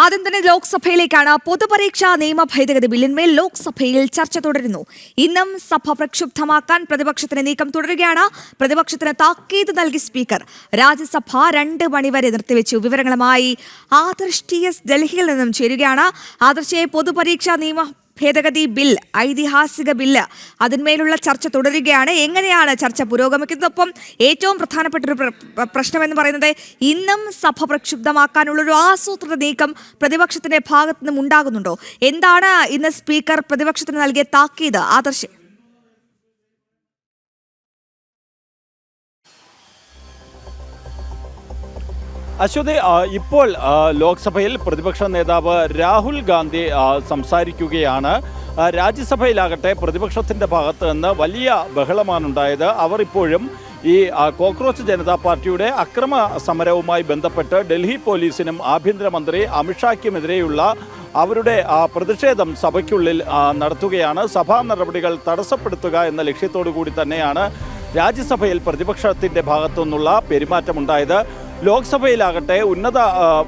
ആദ്യം തന്നെ ലോക്സഭയിലേക്കാണ്. പൊതുപരീക്ഷാ നിയമ ഭേദഗതി ബില്ലിന്മേൽ ലോക്സഭയിൽ ചർച്ച തുടരുന്നു. ഇന്നും സഭ പ്രക്ഷുബ്ധമാക്കാൻ പ്രതിപക്ഷത്തിന് നീക്കം തുടരുകയാണ്. പ്രതിപക്ഷത്തിന് താക്കീത് നൽകി സ്പീക്കർ. രാജ്യസഭ 2 മണിവരെ നിർത്തിവെച്ചു. വിവരങ്ങളുമായി ആദർശ് TS ഡൽഹിയിൽ നിന്നും ചേരുകയാണ്. ആദർശയെ, പൊതുപരീക്ഷാ നിയമ ഭേദഗതി ബിൽ, ഐതിഹാസിക ബില്ല്, അതിന്മേലുള്ള ചർച്ച തുടരുകയാണ്. എങ്ങനെയാണ് ചർച്ച പുരോഗമിക്കുന്നത്? ഒപ്പം ഏറ്റവും പ്രധാനപ്പെട്ട ഒരു പ്രശ്നമെന്ന് പറയുന്നത് ഇന്നും സഭ പ്രക്ഷുബ്ധമാക്കാനുള്ളൊരു ആസൂത്രിത നീക്കം പ്രതിപക്ഷത്തിന്റെ ഭാഗത്തു നിന്നും ഉണ്ടാകുന്നുണ്ടോ? എന്താണ് ഇന്ന് സ്പീക്കർ പ്രതിപക്ഷത്തിന് നൽകിയ താക്കീത്? ആദർശ്. അശ്വതി, ഇപ്പോൾ ലോക്സഭയിൽ പ്രതിപക്ഷ നേതാവ് രാഹുൽ ഗാന്ധി സംസാരിക്കുകയാണ്. രാജ്യസഭയിലാകട്ടെ പ്രതിപക്ഷത്തിൻ്റെ ഭാഗത്ത് നിന്ന് വലിയ ബഹളമാണുണ്ടായത്. അവർ ഇപ്പോഴും ഈ കോക്രോച്ച് ജനതാ പാർട്ടിയുടെ അക്രമ സമരവുമായി ബന്ധപ്പെട്ട് ഡൽഹി പോലീസിനും ആഭ്യന്തരമന്ത്രി അമിത്ഷായ്ക്കുമെതിരെയുള്ള അവരുടെ പ്രതിഷേധം സഭയ്ക്കുള്ളിൽ നടത്തുകയാണ്. സഭാ നടപടികൾ തടസ്സപ്പെടുത്തുക എന്ന ലക്ഷ്യത്തോടു കൂടി തന്നെയാണ് രാജ്യസഭയിൽ പ്രതിപക്ഷത്തിൻ്റെ ഭാഗത്തു നിന്നുള്ള പെരുമാറ്റമുണ്ടായത്. ലോക്സഭയിലാകട്ടെ ഉന്നത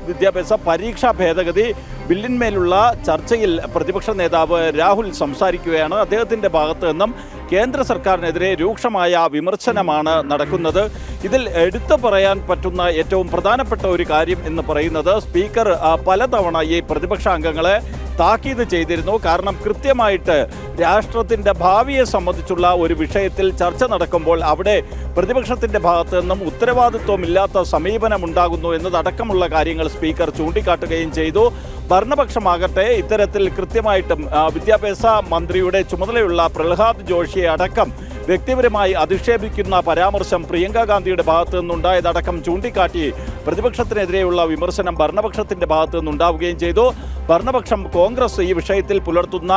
വിദ്യാഭ്യാസ പരീക്ഷാ ഭേദഗതി ബില്ലിന്മേലുള്ള ചർച്ചയിൽ പ്രതിപക്ഷ നേതാവ് രാഹുൽ സംസാരിക്കുകയാണ്. അദ്ദേഹത്തിൻ്റെ ഭാഗത്തു നിന്നും കേന്ദ്ര സർക്കാരിനെതിരെ രൂക്ഷമായ വിമർശനമാണ് നടക്കുന്നത്. ഇതിൽ എടുത്തു പറയാൻ പറ്റുന്ന ഏറ്റവും പ്രധാനപ്പെട്ട ഒരു കാര്യം എന്ന് പറയുന്നത് സ്പീക്കർ പലതവണ ഈ പ്രതിപക്ഷ അംഗങ്ങളെ താക്കീത് ചെയ്തിരുന്നു. കാരണം കൃത്യമായിട്ട് രാഷ്ട്രത്തിൻ്റെ ഭാവിയെ സംബന്ധിച്ചുള്ള ഒരു വിഷയത്തിൽ ചർച്ച നടക്കുമ്പോൾ അവിടെ പ്രതിപക്ഷത്തിൻ്റെ ഭാഗത്തു നിന്നും ഉത്തരവാദിത്വമില്ലാത്ത സമീപനമുണ്ടാകുന്നു എന്നതടക്കമുള്ള കാര്യങ്ങൾ സ്പീക്കർ ചൂണ്ടിക്കാട്ടുകയും ചെയ്തു. ഭരണപക്ഷമാകട്ടെ ഇത്തരത്തിൽ കൃത്യമായിട്ടും വിദ്യാഭ്യാസ മന്ത്രിയുടെ ചുമതലയുള്ള പ്രഹ്ലാദ് ജോഷിയെ അടക്കം വ്യക്തിപരമായി അധിക്ഷേപിക്കുന്ന പരാമർശം പ്രിയങ്ക ഗാന്ധിയുടെ ഭാഗത്തു നിന്നുണ്ടായതടക്കം ചൂണ്ടിക്കാട്ടി പ്രതിപക്ഷത്തിനെതിരെയുള്ള വിമർശനം ഭരണപക്ഷത്തിൻ്റെ ഭാഗത്തു നിന്നുണ്ടാവുകയും ചെയ്തു. ഭരണപക്ഷം കോൺഗ്രസ് ഈ വിഷയത്തിൽ പുലർത്തുന്ന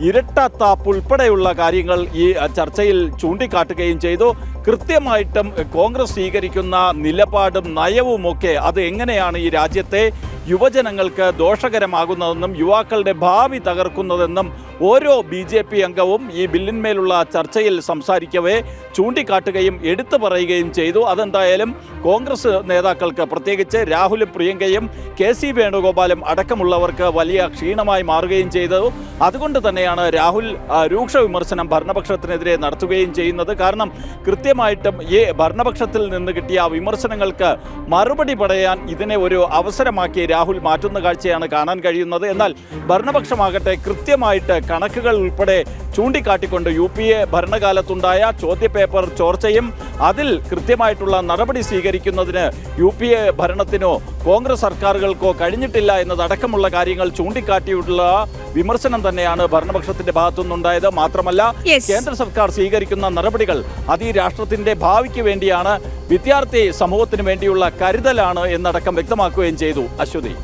ഇരട്ടത്താപ്പ് ഉൾപ്പെടെയുള്ള കാര്യങ്ങൾ ഈ ചർച്ചയിൽ ചൂണ്ടിക്കാട്ടുകയും ചെയ്തു. കൃത്യമായിട്ടും കോൺഗ്രസ് സ്വീകരിക്കുന്ന നിലപാടും നയവുമൊക്കെ അത് എങ്ങനെയാണ് ഈ രാജ്യത്തെ യുവജനങ്ങൾക്ക് ദോഷകരമാകുന്നതെന്നും യുവാക്കളുടെ ഭാവി തകർക്കുന്നതെന്നും ഓരോ BJP അംഗവും ഈ ബില്ലിന്മേലുള്ള ചർച്ചയിൽ സംസാരിക്കവേ ചൂണ്ടിക്കാട്ടുകയും എടുത്തു പറയുകയും ചെയ്തു. അതെന്തായാലും കോൺഗ്രസ് നേതാക്കൾക്ക്, പ്രത്യേകിച്ച് രാഹുലും പ്രിയങ്കയും KC വേണുഗോപാലും അടക്കമുള്ളവർക്ക് വലിയ ക്ഷീണമായി മാറുകയും ചെയ്തു. അതുകൊണ്ട് തന്നെയാണ് രാഹുൽ രൂക്ഷ വിമർശനം ഭരണപക്ഷത്തിനെതിരെ നടത്തുകയും ചെയ്യുന്നത്. കാരണം കൃത്യമായിട്ടും ഈ ഭരണപക്ഷത്തിൽ നിന്ന് കിട്ടിയ വിമർശനങ്ങൾക്ക് മറുപടി പറയാൻ ഇതിനെ ഒരു അവസരമാക്കി രാഹുൽ മാറ്റുന്ന കാഴ്ചയാണ് കാണാൻ കഴിയുന്നത്. എന്നാൽ ഭരണപക്ഷമാകട്ടെ കൃത്യമായിട്ട് കണക്കുകൾ ഉൾപ്പെടെ ചൂണ്ടിക്കാട്ടിക്കൊണ്ട് UPA ഭരണകാലത്തുണ്ടായ ചോദ്യപേപ്പർ ചോർച്ചയും അതിൽ കൃത്യമായിട്ടുള്ള നടപടി സ്വീകരിക്കുന്നതിന് UPA ഭരണത്തിനോ കോൺഗ്രസ് സർക്കാരുകൾക്കോ കഴിഞ്ഞിട്ടില്ല എന്നതടക്കമുള്ള കാര്യങ്ങൾ ചൂണ്ടിക്കാട്ടിയുള്ള വിമർശനം തന്നെയാണ് ഭരണപക്ഷത്തിന്റെ ഭാഗത്തുനിന്നുണ്ടായത്. മാത്രമല്ല കേന്ദ്ര സർക്കാർ സ്വീകരിക്കുന്ന നടപടികൾ അത് ഈ രാഷ്ട്രത്തിന്റെ ഭാവിക്ക് വേണ്ടിയാണ്, വിദ്യാർത്ഥി സമൂഹത്തിന് വേണ്ടിയുള്ള കരുതലാണ് എന്നടക്കം വ്യക്തമാക്കുകയും ചെയ്തു. അശ്വതി.